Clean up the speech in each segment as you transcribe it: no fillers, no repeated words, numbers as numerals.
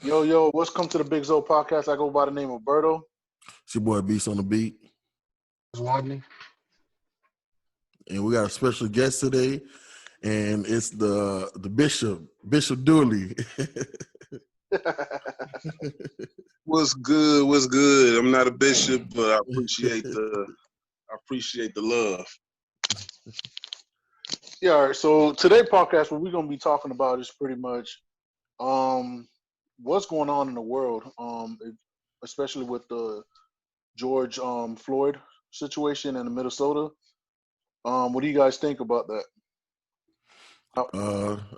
Yo, welcome to the Big Zo podcast. I go by the name of Berto. It's your boy Beast on the beat. Rodney. And we got a special guest today, and it's the Bishop Dooley. What's good? What's good? I'm not a bishop, but I appreciate the love. Yeah, all right. So today podcast, what we're gonna be talking about is pretty much what's going on in the world, especially with the George Floyd situation in Minnesota. What do you guys think about that?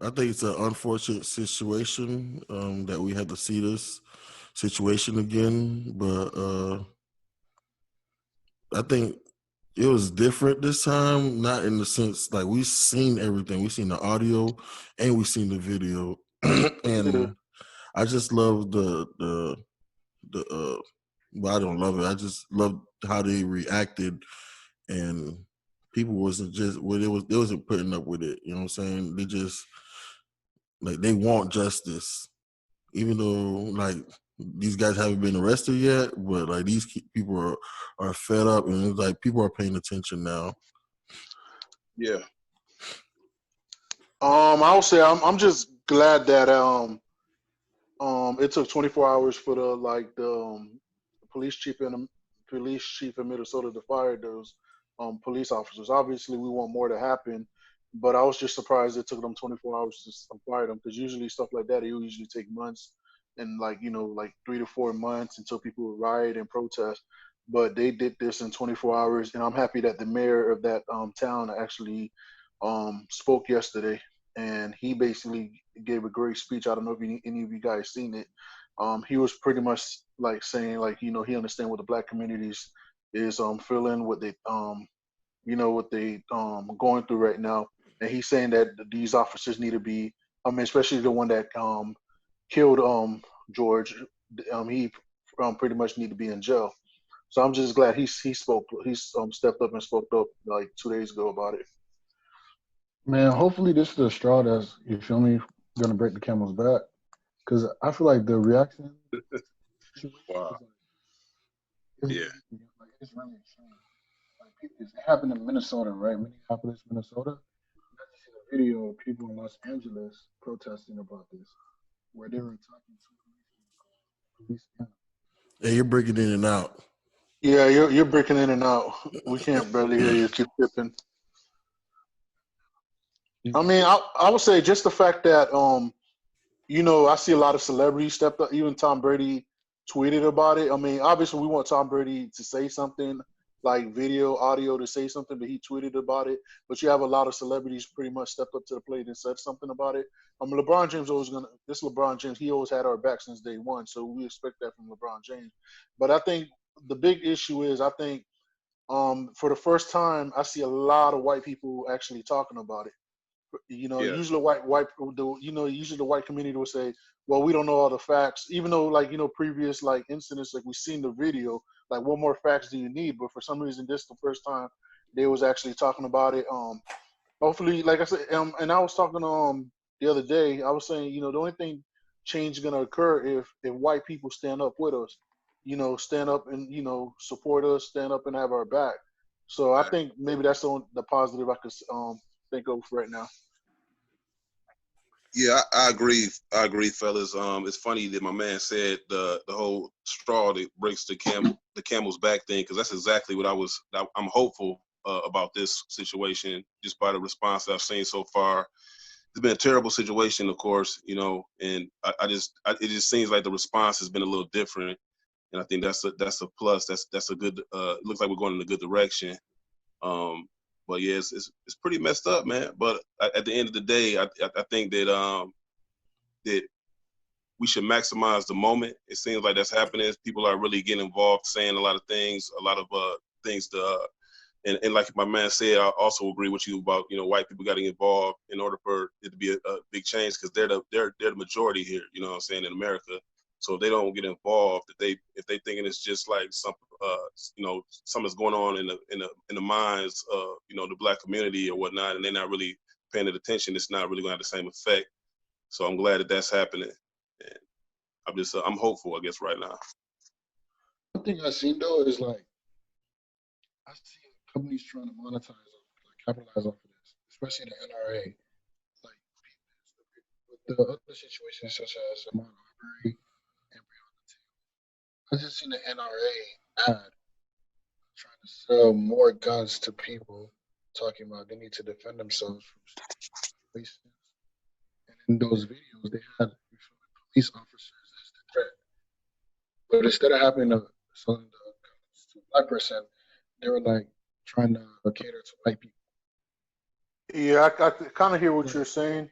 I think it's an unfortunate situation that we had to see this situation again, but I think it was different this time, not in the sense like we've seen everything. We've seen the audio and we've seen the video. And I just love the well, I don't love it. I just love how they reacted, and people wasn't just they wasn't putting up with it. You know what I'm saying? They just like they want justice, even though like these guys haven't been arrested yet, but like these people are fed up, and it's like people are paying attention now. Yeah. I would say I'm just glad that it took 24 hours for the police chief in Minnesota to fire those police officers. Obviously, we want more to happen, but I was just surprised it took them 24 hours to fire them, because usually stuff like that it usually take months and like 3 to 4 months until people would riot and protest. But they did this in 24 hours, and I'm happy that the mayor of that town actually spoke yesterday, and he basically gave a great speech. I don't know if any of you guys seen it. He was pretty much like saying he understand what the black communities is feeling, what they going through right now, and he's saying that these officers need to be, especially the one that killed George, he pretty much need to be in jail. So I'm just glad he's stepped up and spoke up like 2 days ago about it. Man, hopefully this is the straw that's, you feel me, gonna break the camel's back. Because I feel like the reaction. Wow. Yeah. Like, it's really a shame. Like, it happened in Minnesota, right? Minneapolis, Minnesota. You got to see the video of people in Los Angeles protesting about this, where they were talking to police. Hey, you're breaking in and out. Yeah, you're breaking in and out. We can't barely hear you. Keep tipping. I mean, I would say just the fact that I see a lot of celebrities stepped up. Even Tom Brady tweeted about it. I mean, obviously we want Tom Brady to say something, like video, audio, to say something, but he tweeted about it. But you have a lot of celebrities pretty much stepped up to the plate and said something about it. LeBron James LeBron James, he always had our back since day one, so we expect that from LeBron James. But I think the big issue is, I think for the first time, I see a lot of white people actually talking about it. Yeah. Usually usually the white community will say, well, we don't know all the facts, even though previous incidents, like we've seen the video, like what more facts do you need? But for some reason, this is the first time they was actually talking about it. Hopefully, like I said, and I was talking the other day, I was saying, the only thing change is gonna occur if white people stand up with us, stand up and support us, stand up and have our back. So I think maybe that's the positive I could think of right now. Yeah, I agree. I agree, fellas. It's funny that my man said the whole straw that breaks the camel's back thing, because that's exactly what I'm hopeful about this situation, just by the response I've seen so far. It's been a terrible situation, of course, and it just seems like the response has been a little different, and I think that's a plus. That's a good. It looks like we're going in a good direction. But yeah, it's pretty messed up, man. But at the end of the day, I think that that we should maximize the moment. It seems like that's happening. People are really getting involved, saying a lot of things, things to. And like my man said, I also agree with you about white people getting involved in order for it to be a big change, because they're the majority here. You know what I'm saying, in America. So if they don't get involved, if they thinking it's just like something's going on in the minds of the black community or whatnot, and they're not really paying attention, it's not really going to have the same effect. So I'm glad that that's happening. And I'm hopeful, I guess, right now. One thing I've seen though is like I see companies trying to monetize, like capitalize off of this, especially the NRA. Like with the other situations such as Ahmaud Arbery and Breonna Taylor, I just seen the NRA ad trying to sell more guns to people, talking about they need to defend themselves from situations. And in those videos, they had police officers as the threat. But instead of having selling the guns to a black person, they were like trying to cater to white people. Yeah, I kind of hear what you're saying.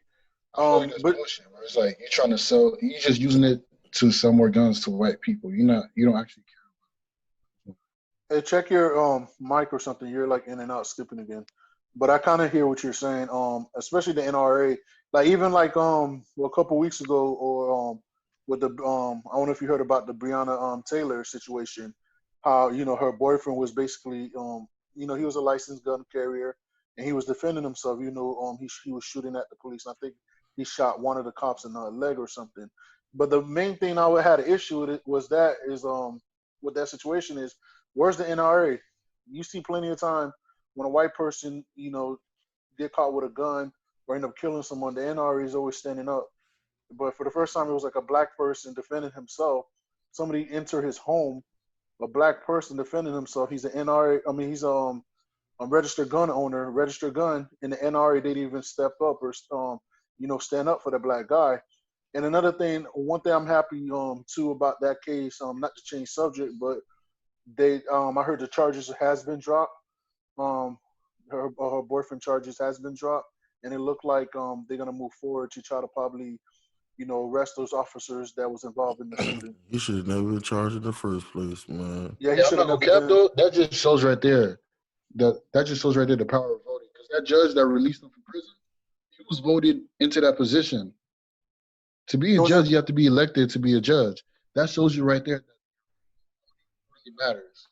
I feel like that's But bullshit. Where it's like you're trying to sell, you're just using it to sell more guns to white people. You don't actually hey, check your mic or something. You're like in and out, skipping again. But I kind of hear what you're saying. Especially the NRA. Like even like a couple weeks ago, or with the I don't know if you heard about the Breonna Taylor situation. How her boyfriend was basically he was a licensed gun carrier and he was defending himself. He was shooting at the police. And I think he shot one of the cops in the leg or something. But the main thing I had an issue with it was that is with that situation is, where's the NRA? You see plenty of time when a white person, get caught with a gun or end up killing someone, the NRA is always standing up. But for the first time, it was like a black person defending himself. Somebody enter his home, a black person defending himself. He's an NRA. I mean, he's a registered gun owner, registered gun, and the NRA didn't even step up or stand up for the black guy. And another thing, one thing I'm happy too about that case, not to change subject, but I heard the charges has been dropped. Her boyfriend charges has been dropped, and it looked like they're gonna move forward to try to probably arrest those officers that was involved in the shooting. He should have never been charged in the first place, man. Yeah, he Yeah, I'm should have not never gonna cap been. though. That just shows right there. That just shows right there the power of voting. Because that judge that released him from prison, he was voted into that position. To be a judge, you have to be elected to be a judge. That shows you right there that it really matters.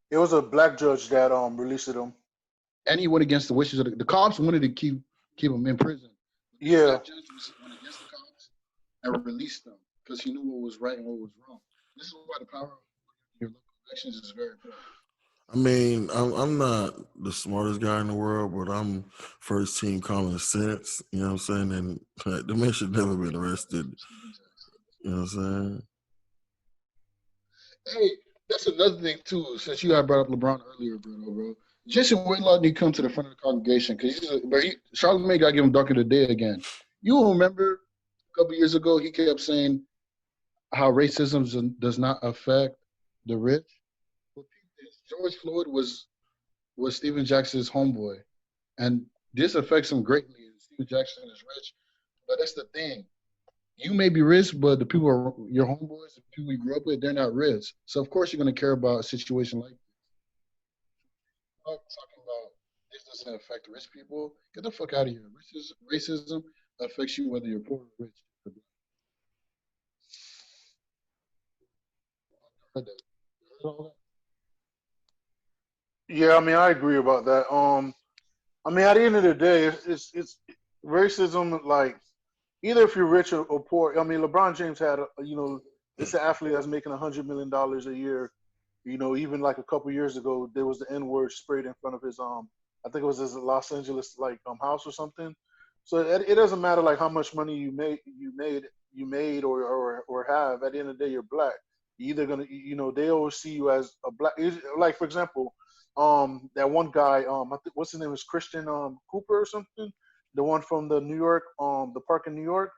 It was a black judge that released him. And he went against the wishes of the cops wanted to keep him in prison. Yeah. That judge went against the cops and released them because he knew what was right and what was wrong. This is why the power of your local elections is very important. I mean, I'm not the smartest guy in the world, but I'm first team common sense. You know what I'm saying? And the man should never been arrested. You know what I'm saying? Hey, that's another thing too. Since you had brought up LeBron earlier, bro. Jason Whitlock need to come to the front of the congregation because Charlamagne got to give him Dunk of the Day again. You remember a couple years ago he kept saying how racism does not affect the rich. Well, George Floyd was Stephen Jackson's homeboy, and this affects him greatly. Stephen Jackson is rich, but that's the thing. You may be rich, but the people are your homeboys, the people you grew up with, they're not rich. So of course you're going to care about a situation like this. Talking about this doesn't affect rich people. Get the fuck out of here. Racism affects you whether you're poor or rich. Yeah, I mean, I agree about that. I mean, at the end of the day, it's racism. Like, either if you're rich or poor. I mean, LeBron James had it's an athlete that's making $100 million a year. Even like a couple years ago, there was the N word sprayed in front of his I think it was his Los Angeles house or something. So it doesn't matter like how much money you made or have. At the end of the day, you're black. You're either gonna they always see you as a black. Like for example, that one guy I think what's his name is Christian Cooper or something. The one from the New York the park in New York.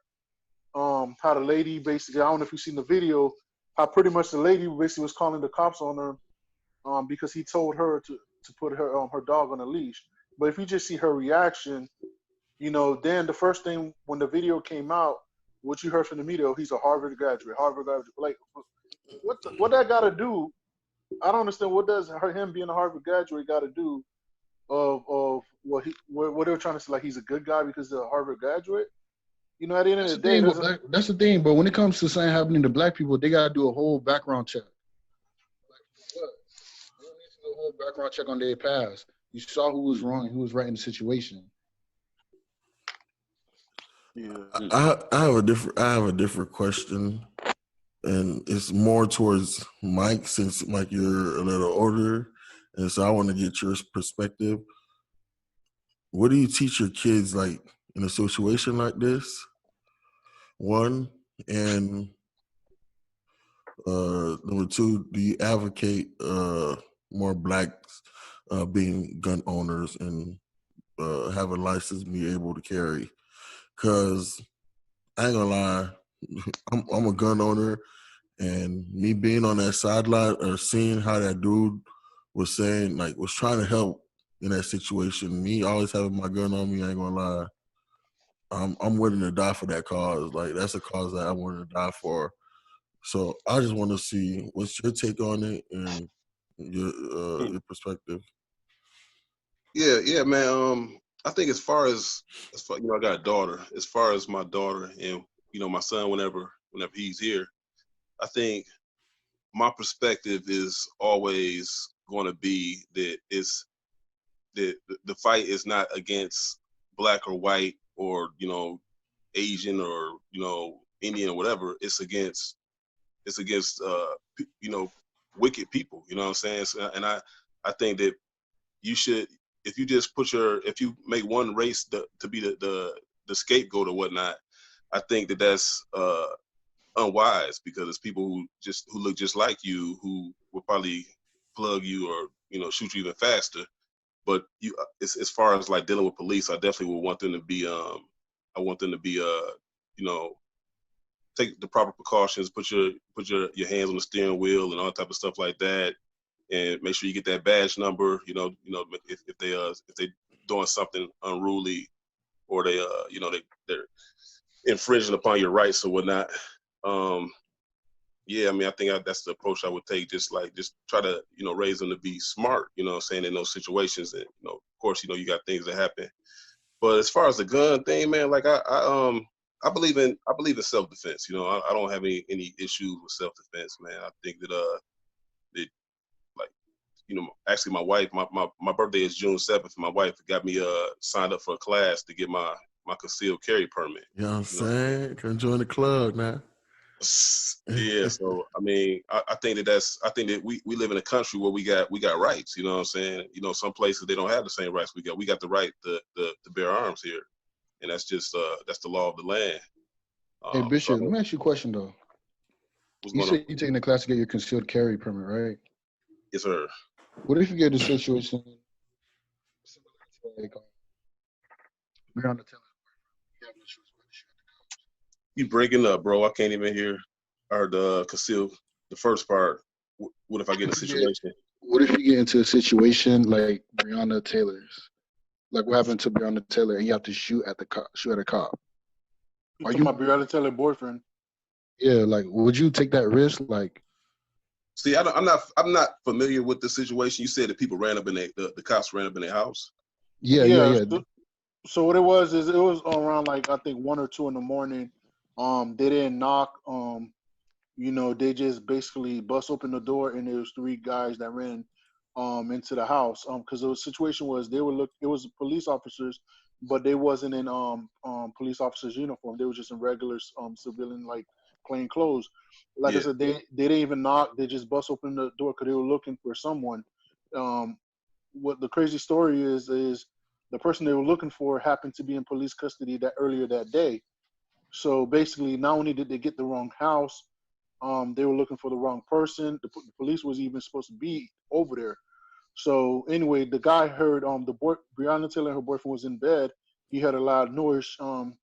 How the lady basically, I don't know if you've seen the video, how pretty much the lady basically was calling the cops on her because he told her to put her dog on a leash. But if you just see her reaction, then the first thing when the video came out, what you heard from the media, he's a Harvard graduate. Like, what that got to do? I don't understand. What does him being a Harvard graduate got to do of what they're trying to say? Like he's a good guy because he's a Harvard graduate. At the end of the day, that's the thing. But when it comes to something happening to black people, they gotta do a whole background check. Like what? They don't need to do a whole background check on their past. You saw who was wrong and who was right in the situation. Yeah. I have a different question. and it's more towards Mike since Mike you're a little older, and so I want to get your perspective. What do you teach your kids like in a situation like this? One, and number two, do you advocate more blacks being gun owners and have a license, be able to carry? Because I ain't gonna lie, I'm a gun owner, and me being on that sideline or seeing how that dude was saying, like, was trying to help in that situation. Me always having my gun on me, I ain't gonna lie. I'm willing to die for that cause. Like that's a cause that I'm willing to die for. So I just want to see what's your take on it and your perspective. Yeah, man. I think as far I got a daughter. As far as my daughter and my son, whenever he's here, I think my perspective is always going to be that it's the fight is not against black or white or Asian or Indian or whatever. It's against wicked people. You know what I'm saying? So, and I think that you should, if you just if you make one race to be the scapegoat or whatnot, I think that's unwise because it's people who look just like you who will probably plug you or shoot you even faster. But as far as like dealing with police, I definitely would want them to be take the proper precautions, put your hands on the steering wheel and all type of stuff like that, and make sure you get that badge number. If they doing something unruly or they're infringing upon your rights or whatnot. Yeah, I mean, I think that's the approach I would take. Just try to raise them to be smart. You know what I'm saying, in those situations, and of course, you got things that happen. But as far as the gun thing, man, like I believe in self defense. I don't have any issues with self defense, man. I think that like actually my wife, my birthday is June 7th. My wife got me signed up for a class to get my concealed carry permit. You know what I'm saying? Come join the club now. Yeah, so I mean, I think that we live in a country where we got rights. You know what I'm saying? Some places they don't have the same rights we got. We got the right to bear arms here, and that's just that's the law of the land. Hey Bishop, let me ask you a question though. You said you're taking the class to get your concealed carry permit, right? Yes, sir. What if you get a situation like Breonna Taylor? You have no choice but to shoot at the cops. You breaking up, bro? I can't even hear. I heard the conceal the first part. What if I get in a situation? What if you get into a situation like Breonna Taylor's? Like what happened to Breonna Taylor, and you have to shoot at a cop? Are you my Breonna Taylor boyfriend? Yeah, like would you take that risk? Like, see, I'm not familiar with the situation. You said that people ran up in the cops ran up in their house. Yeah. So what it was is it was around like I think 1 or 2 in the morning. They didn't knock. They just basically bust open the door and there was 3 guys that ran into the house. Because the situation was it was police officers, but they wasn't in police officers uniform. They were just in regular civilian like plain clothes. Like I said, they didn't even knock. They just bust open the door because they were looking for someone. What the crazy story is the person they were looking for happened to be in police custody earlier that day. So basically, not only did they get the wrong house, they were looking for the wrong person. The police was even supposed to be over there. So anyway, the guy heard Breonna Taylor and her boyfriend was in bed. He heard a loud noise.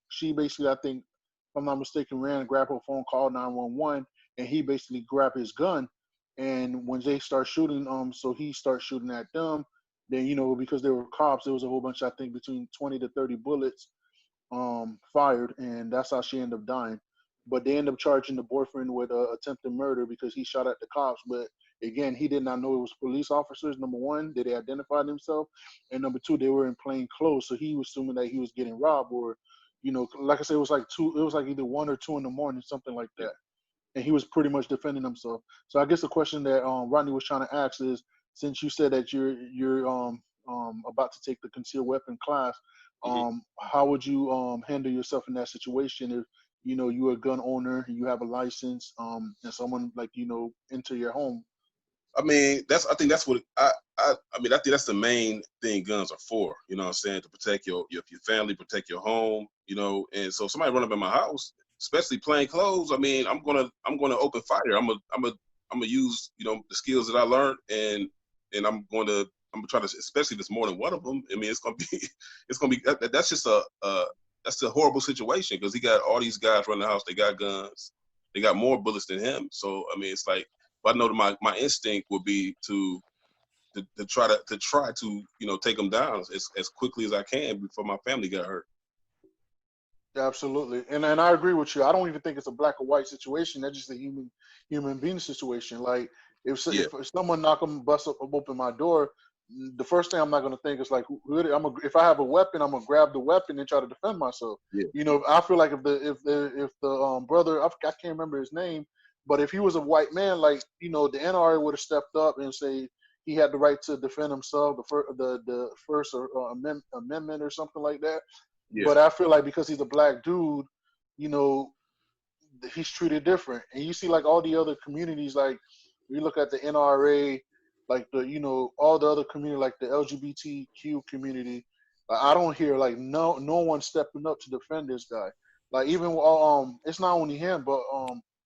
She basically, I think, if I'm not mistaken, ran and grabbed her phone, called 911, and he basically grabbed his gun. And when they start shooting, so he starts shooting at them. Then because they were cops, there was a whole bunch, I think, between 20 to 30 bullets fired, and that's how she ended up dying. But they ended up charging the boyfriend with attempted murder because he shot at the cops. But again, he did not know it was police officers. Number one, did they identify themselves? And number two, they were in plain clothes, so he was assuming that he was getting robbed, or, like I said, it was like either 1 or 2 in the morning, something like that. And he was pretty much defending himself. So I guess the question that Rodney was trying to ask is, since you said that you're about to take the concealed weapon class, how would you handle yourself in that situation you're a gun owner, you have a license, and someone like enter your home. I mean, I think that's what I mean, I think that's the main thing guns are for. You know what I'm saying? To protect your family, protect your home. And so if somebody run up in my house, especially plain clothes. I mean, I'm gonna open fire. I'm gonna use the skills that I learned, and I'm gonna try to, especially if it's more than one of them. I mean, it's gonna be that's just that's a horrible situation because he got all these guys running the house. They got guns. They got more bullets than him. So I mean, it's like. But I know that my instinct would be to try to take them down as quickly as I can before my family got hurt. Absolutely, and I agree with you. I don't even think it's a black or white situation. That's just a human being situation. Like if someone bust open my door, the first thing I'm not gonna think is like, if I have a weapon, I'm gonna grab the weapon and try to defend myself. Yeah. I feel like if the brother, I can't remember his name, but if he was a white man, like the NRA would have stepped up and say he had the right to defend himself, the First Amendment or something like that. Yeah. But I feel like because he's a black dude, he's treated different. And you see like all the other communities, like you look at the NRA, like all the other community, like the LGBTQ community. I don't hear like no one stepping up to defend this guy. Like even it's not only him, but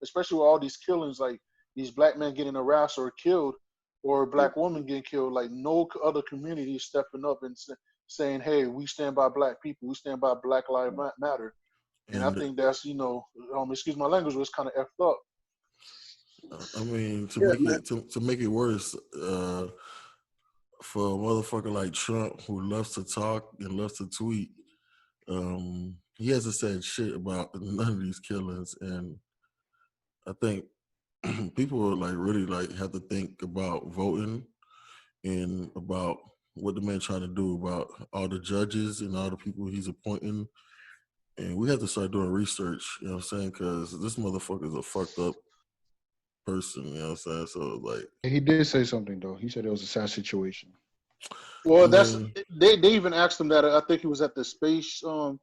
especially with all these killings, like these black men getting harassed or killed, or black women getting killed. Like no other community is stepping up and saying, "Hey, we stand by black people. We stand by Black Lives Matter." And I think that's excuse my language, was kind of effed up. I mean, to make it worse, for a motherfucker like Trump who loves to talk and loves to tweet, he hasn't said shit about none of these killings, and I think people like really like have to think about voting and about what the man trying to do about all the judges and all the people he's appointing. And we have to start doing research, you know what I'm saying? Because this motherfucker is a fucked up person, you know what I'm saying? So, like. He did say something, though. He said it was a sad situation. Well, they even asked him that. I think he was at the space, what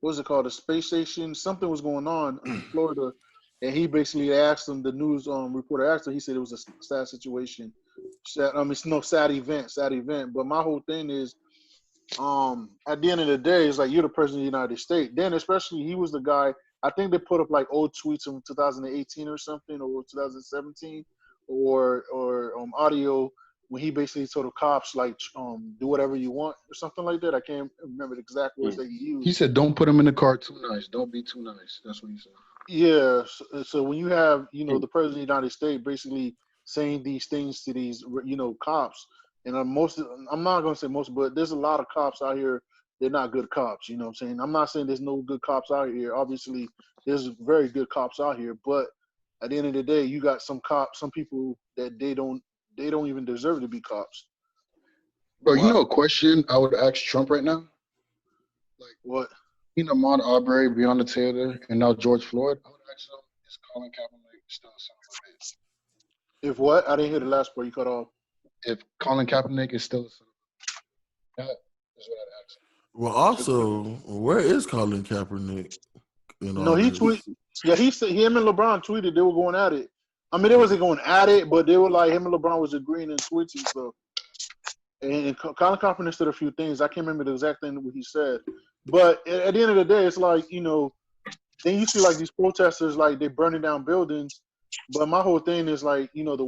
was it called? The space station. Something was going on in Florida. And he basically asked him, the news reporter asked him, he said it was a sad situation. It's no sad event. But my whole thing is, at the end of the day, it's like you're the president of the United States. Then, especially, he was the guy. I think they put up like old tweets from 2018 or something, or 2017, or audio when he basically told the cops like, do whatever you want or something like that. I can't remember the exact words that he used. He said, "Don't put him in the car too nice. Don't be too nice." That's what he said. Yeah. So when you have the president of the United States basically saying these things to these cops. And I'm not going to say most, but there's a lot of cops out here. They're not good cops. You know what I'm saying? I'm not saying there's no good cops out here. Obviously, there's very good cops out here. But at the end of the day, you got some people that they don't even deserve to be cops. Bro, you know a question I would ask Trump right now? Like, what? Ahmaud Arbery, Breonna Taylor, and now George Floyd. I would ask him, is Colin Kaepernick still a son of a bitch? If what? I didn't hear the last part. You cut off. If Colin Kaepernick is still a son of a bitch. That is what I'd ask him. Well, also, where is Colin Kaepernick? No, he tweeted. Yeah, he said him and LeBron tweeted they were going at it. I mean, they wasn't going at it, but they were like him and LeBron was agreeing in tweets and stuff. And Colin Kaepernick said a few things. I can't remember the exact thing what he said, but at the end of the day, it's like then you see like these protesters like they burning down buildings. But my whole thing is like the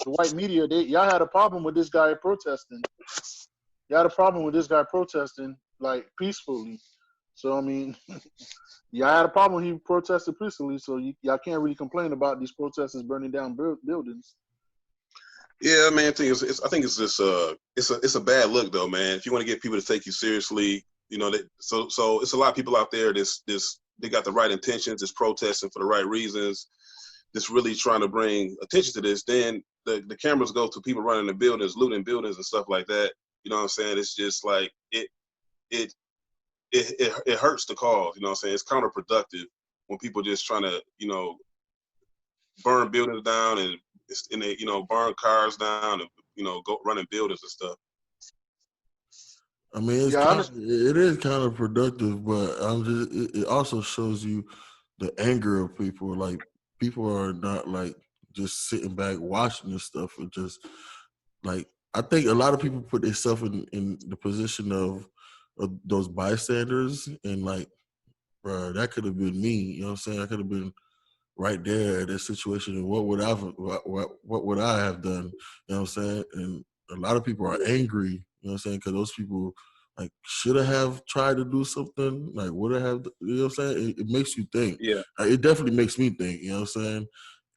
white media, y'all had a problem with this guy protesting. Y'all had a problem with this guy protesting like peacefully. So I mean, y'all had a problem when he protested peacefully. So y'all can't really complain about these protesters burning down buildings. Yeah, man. I think it's just it's a bad look though, man. If you want to get people to take you seriously, so it's a lot of people out there. They got the right intentions. It's protesting for the right reasons. Just really trying to bring attention to this. Then the cameras go to people running the buildings, looting buildings and stuff like that. You know what I'm saying? It's just like it hurts the cause. You know what I'm saying? It's counterproductive when people just trying to burn buildings down and burn cars down and go running buildings and stuff. I mean, it is counterproductive, but it also shows you the anger of people. Like people are not like just sitting back watching this stuff and just like I think a lot of people put themselves in the position of those bystanders and like, bro, that could have been me. You know what I'm saying? I could have been right there at that situation. And what would I have done? You know what I'm saying? And a lot of people are angry. You know what I'm saying? Because those people like should have tried to do something. Like would have. You know what I'm saying? It makes you think. Yeah. It definitely makes me think. You know what I'm saying?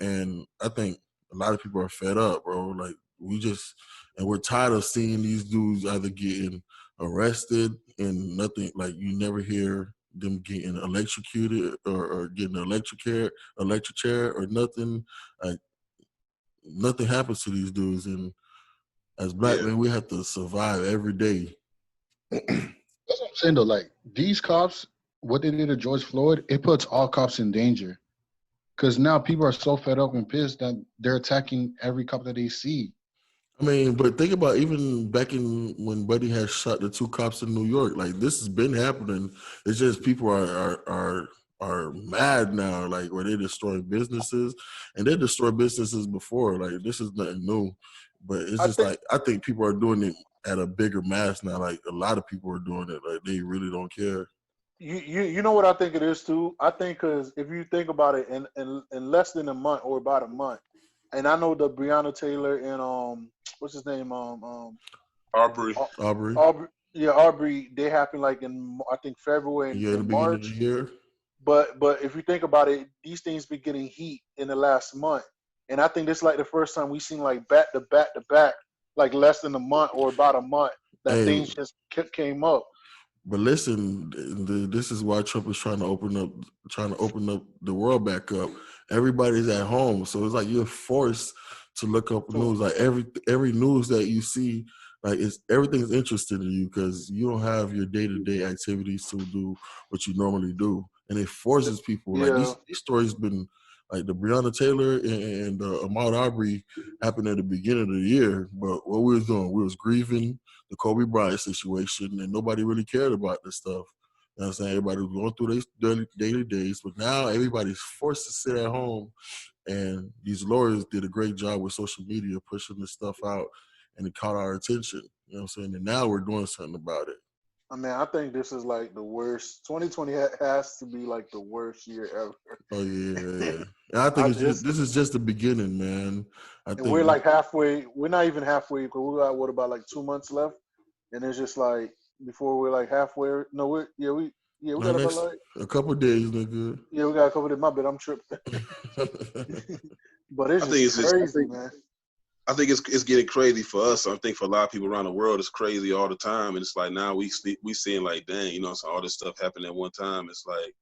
And I think a lot of people are fed up, bro. Like and we're tired of seeing these dudes either getting arrested and nothing. Like you never hear them getting electrocuted or getting electric chair or nothing. Like nothing happens to these dudes, and as black Yeah. men, we have to survive every day. That's what I'm saying though. Like these cops, what they did to George Floyd, it puts all cops in danger. Because now people are so fed up and pissed that they're attacking every cop that they see. I mean, but think about even back in when Buddy had shot the two cops in New York. Like this has been happening. It's just people are mad now. Like where they destroy businesses, and they destroyed businesses before. Like this is nothing new, but it's I just think like I think people are doing it at a bigger mass now. Like a lot of people are doing it. Like they really don't care. you know what I think it is too. I think because if you think about it, in less than a month or about a month, and I know the Breonna Taylor and what's his name Arbery. Au- Aubrey, Aubrey, yeah, Aubrey, they happened like in I think February yeah, in the and beginning of the March. year. But if you think about it, these things been getting heat in the last month, and I think this is like the first time we seen like back to back to back, like less than a month or about a month that Hey, things just came up. but listen, this is why Trump is trying to open up the world back up. Everybody's at home, so it's like you're forced to look up So news. Like every news that you see, like it's everything's interesting to you because you don't have your day to day activities to do what you normally do, and it forces people. Like yeah, these stories been like the Breonna Taylor and Ahmaud Arbery happened at the beginning of the year, but what we was doing, we was grieving the Kobe Bryant situation, and nobody really cared about this stuff. You know what I'm saying? Everybody was going through their daily days, but now everybody's forced to sit at home, and these lawyers did a great job with social media pushing this stuff out, and it caught our attention. You know what I'm saying? And now we're doing something about it. I mean, I think this is like the worst. 2020 has to be like the worst year Oh yeah, yeah, ever. yeah. And I think I it's just just this is just the beginning, man. I and we're think like halfway. We're not even halfway because we got what about like 2 months left, and it's just like before we're like halfway. No, we got about next like a couple days, nigga. yeah we got a couple of my bad. I'm tripping, but it's I think just it's just. crazy, man. I think it's getting crazy for us. I think for a lot of people around the world, it's crazy all the time, and it's like now we seeing like, dang, so all this stuff happened at one time. It's like,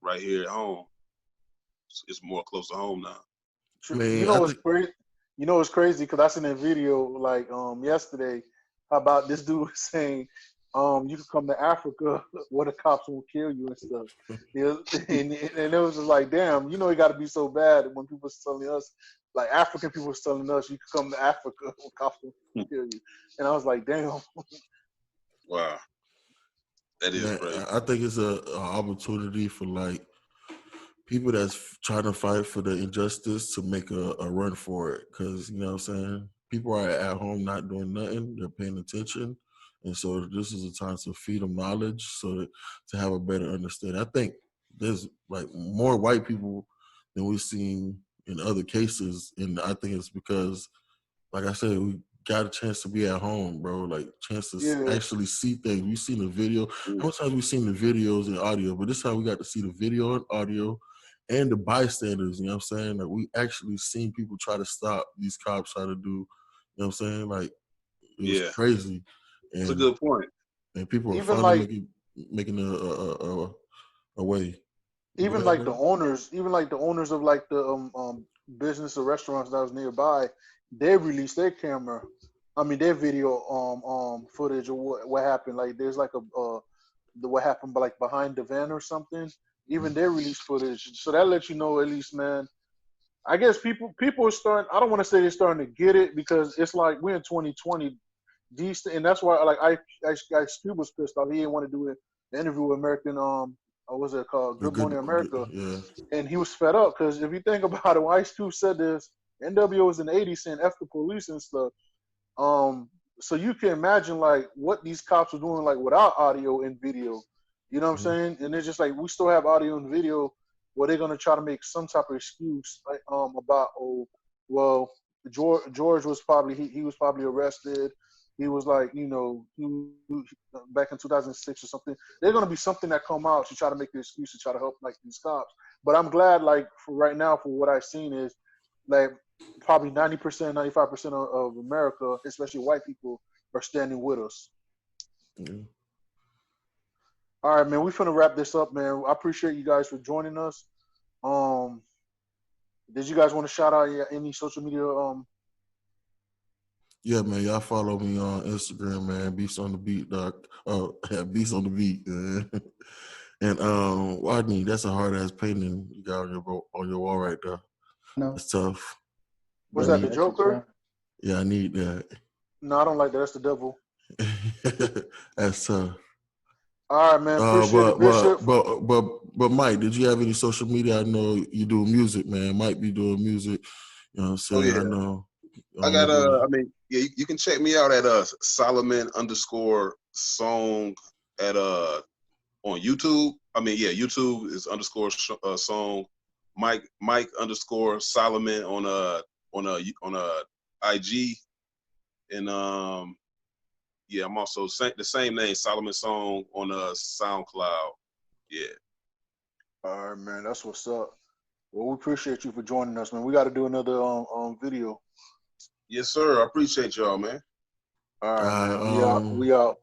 right here at home, it's more close to home now. You Man, know I what's think crazy? You know what's crazy? Because I seen a video like yesterday about this dude was saying you can come to Africa where the cops won't kill you and stuff. Yeah, and it was just like, damn, it got to be so bad when people was telling us, like African people was telling us, you can come to Africa where cops won't kill you. And I was like, damn. Wow, that is man, crazy. I think it's a opportunity for like people that's trying to fight for the injustice to make a run for it. Because, you know what I'm saying? People are at home not doing nothing, they're paying attention. And so this is a time to feed them knowledge so that, to have a better understanding. I think there's like more white people than we've seen in other cases. And I think it's because, like I said, we got a chance to be at home, bro. Like chance to Yeah. actually see things. We've seen the video. Mm. How many times we've seen the videos and audio, but this time we got to see the video and audio and the bystanders. You know what I'm saying? Like we actually seen people try to stop these cops try to do. You know what I'm saying? Like it was Yeah, crazy, it's a and good point. people are Even finally like making a way. Go even ahead, like the brother. owners, of like the business or restaurants that was nearby, they released their camera. I mean their video footage of what happened. Like there's like the what happened like behind the van or something. Even they released footage, so that lets you know at least, man. I guess people are starting. I don't want to say they're starting to get it because it's like we're in 2020. And that's why like I Cube was pissed off. He didn't want to do an interview with American what's it called? The Good Morning America. yeah. And he was fed up because if you think about it, when Ice Cube said this, NWO was in the 80s saying F the police and stuff. So you can imagine like what these cops were doing like without audio and video. You know what I'm saying? And it's just like we still have audio and video where they're gonna try to make some type of excuse like about well George was probably he was probably arrested. He was like, you know, back in 2006 or something. There's gonna be something that come out to try to make the excuse to try to help like these cops. But I'm glad, like for right now, for what I've seen is like probably 90%, 95% of America, especially white people, are standing with us. Yeah. All right, man. We're finna wrap this up, man. I appreciate you guys for joining us. Did you guys want to shout out any social media? Yeah, man, y'all follow me on Instagram, man. Beats on the Beat, doc. Oh, yeah, Beats on the Beat. Man. And Rodney, that's a hard ass painting you got on your wall right there. No. It's tough. Was But that the Joker? Yeah, I need that. No, I don't like that. That's the devil. That's tough. All right, man. Appreciate it, Bishop. But Mike, did you have any social media? I know you do music, man. Mike be doing music. You know what I'm saying? Oh, yeah. I know. I got I mean, yeah, you can check me out at Solomon_song at on YouTube. I mean, yeah, YouTube is _song. Mike_Solomon on IG, and yeah, I'm also the same name, Solomon Song, on SoundCloud. Yeah. All right, man. That's what's up. Well, we appreciate you for joining us, man. We got to do another video. Yes, sir. I appreciate y'all, man. All right, man. We out.